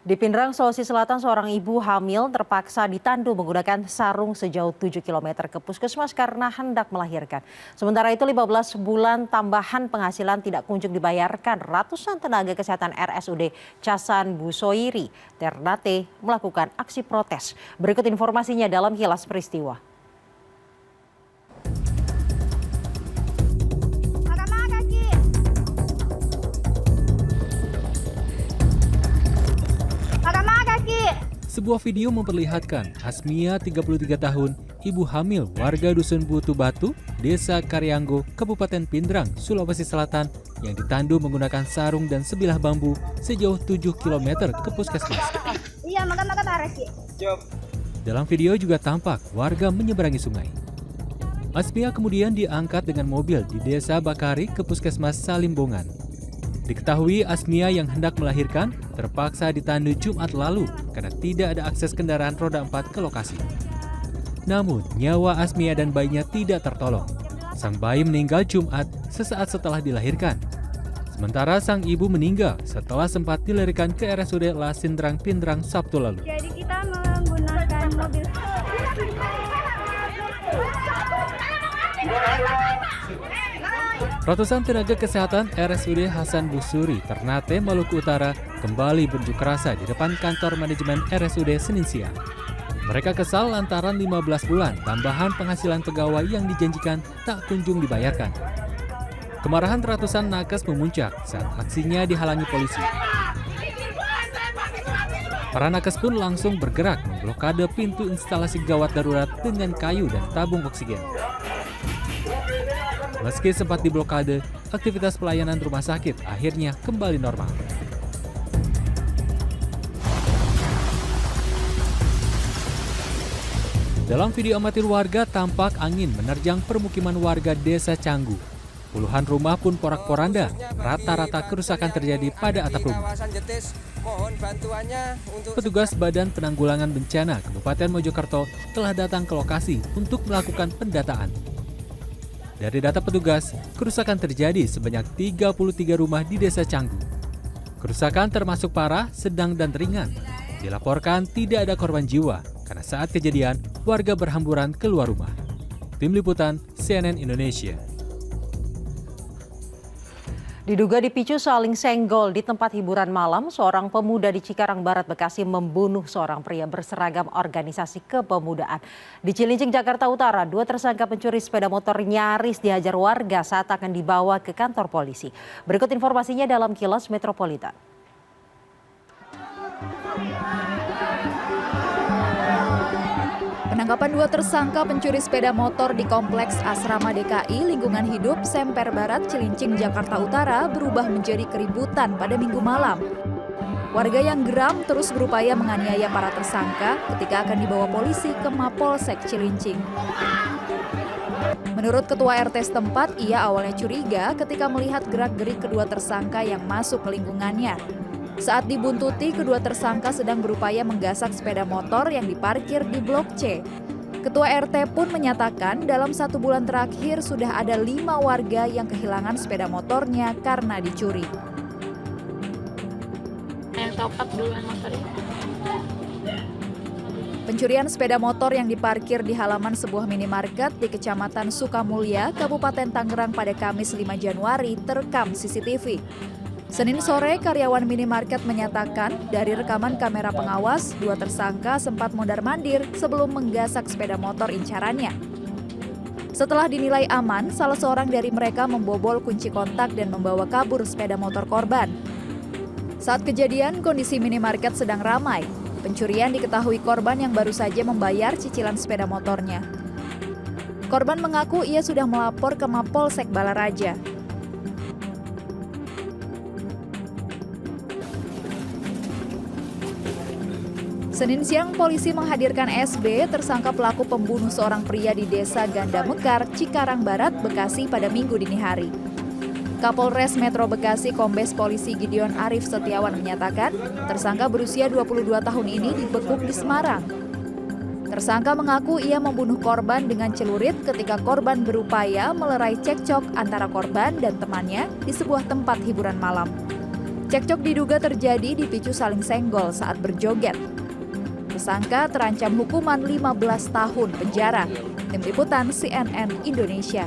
Di Pindrang, Sulawesi Selatan, seorang ibu hamil terpaksa ditandu menggunakan sarung sejauh 7 km ke puskesmas karena hendak melahirkan. Sementara itu 15 bulan tambahan penghasilan tidak kunjung dibayarkan. Ratusan tenaga kesehatan RSUD Casan Busoiri, Ternate melakukan aksi protes. Berikut informasinya dalam Kilas Peristiwa. Sebuah video memperlihatkan Asmia 33 tahun, ibu hamil warga Dusun Butu Batu, Desa Karyanggo, Kabupaten Pindrang, Sulawesi Selatan yang ditandu menggunakan sarung dan sebilah bambu sejauh 7 km ke puskesmas. Dalam video juga tampak warga menyeberangi sungai. Asmia kemudian diangkat dengan mobil di Desa Bakari ke puskesmas Salimbongan. Diketahui Asmia yang hendak melahirkan terpaksa ditandu Jumat lalu karena tidak ada akses kendaraan roda 4 ke lokasi. Namun, nyawa Asmia dan bayinya tidak tertolong. Sang bayi meninggal Jumat sesaat setelah dilahirkan. Sementara sang ibu meninggal setelah sempat dilarikan ke RSUD Lasindrang Pindrang Sabtu lalu. Jadi kita menggunakan mobil. Ratusan tenaga kesehatan RSUD Hasan Busuri, Ternate, Maluku Utara kembali berunjuk rasa di depan kantor manajemen RSUD Senin siang. Mereka kesal lantaran 15 bulan tambahan penghasilan pegawai yang dijanjikan tak kunjung dibayarkan. Kemarahan ratusan nakes memuncak saat aksinya dihalangi polisi. Para nakes pun langsung bergerak memblokade pintu instalasi gawat darurat dengan kayu dan tabung oksigen. Meski sempat diblokade, aktivitas pelayanan rumah sakit akhirnya kembali normal. Dalam video amatir warga tampak angin menerjang permukiman warga Desa Canggu. Puluhan rumah pun porak-poranda, rata-rata kerusakan terjadi pada atap rumah. Petugas Badan Penanggulangan Bencana Kabupaten Mojokerto telah datang ke lokasi untuk melakukan pendataan. Dari data petugas, kerusakan terjadi sebanyak 33 rumah di Desa Canggu. Kerusakan termasuk parah, sedang, dan ringan. Dilaporkan tidak ada korban jiwa, karena saat kejadian, warga berhamburan keluar rumah. Tim Liputan, CNN Indonesia. Diduga dipicu saling senggol di tempat hiburan malam, seorang pemuda di Cikarang Barat, Bekasi membunuh seorang pria berseragam organisasi kepemudaan. Di Cilincing, Jakarta Utara, dua tersangka pencuri sepeda motor nyaris dihajar warga saat akan dibawa ke kantor polisi. Berikut informasinya dalam Kilas Metropolitan. Penangkapan dua tersangka pencuri sepeda motor di Kompleks Asrama DKI Lingkungan Hidup Semper Barat, Cilincing, Jakarta Utara berubah menjadi keributan pada Minggu malam. Warga yang geram terus berupaya menganiaya para tersangka ketika akan dibawa polisi ke Mapolsek Cilincing. Menurut Ketua RT setempat, ia awalnya curiga ketika melihat gerak-gerik kedua tersangka yang masuk ke lingkungannya. Saat dibuntuti, kedua tersangka sedang berupaya menggasak sepeda motor yang diparkir di Blok C. Ketua RT pun menyatakan dalam 1 bulan terakhir sudah ada 5 warga yang kehilangan sepeda motornya karena dicuri. Pencurian sepeda motor yang diparkir di halaman sebuah minimarket di Kecamatan Sukamulya, Kabupaten Tangerang pada Kamis 5 Januari terekam CCTV. Senin sore, karyawan minimarket menyatakan dari rekaman kamera pengawas, dua tersangka sempat mondar-mandir sebelum menggasak sepeda motor incarannya. Setelah dinilai aman, salah seorang dari mereka membobol kunci kontak dan membawa kabur sepeda motor korban. Saat kejadian, kondisi minimarket sedang ramai. Pencurian diketahui korban yang baru saja membayar cicilan sepeda motornya. Korban mengaku ia sudah melapor ke Mapolsek Balaraja. Senin siang, polisi menghadirkan SB, tersangka pelaku pembunuh seorang pria di Desa Ganda Mekar, Cikarang Barat, Bekasi pada Minggu dini hari. Kapolres Metro Bekasi Kombes Polisi Gideon Arif Setiawan menyatakan, tersangka berusia 22 tahun ini dibekuk di Semarang. Tersangka mengaku ia membunuh korban dengan celurit ketika korban berupaya melerai cekcok antara korban dan temannya di sebuah tempat hiburan malam. Cekcok diduga terjadi dipicu saling senggol saat berjoget. Tersangka terancam hukuman 15 tahun penjara. Tim Liputan CNN Indonesia.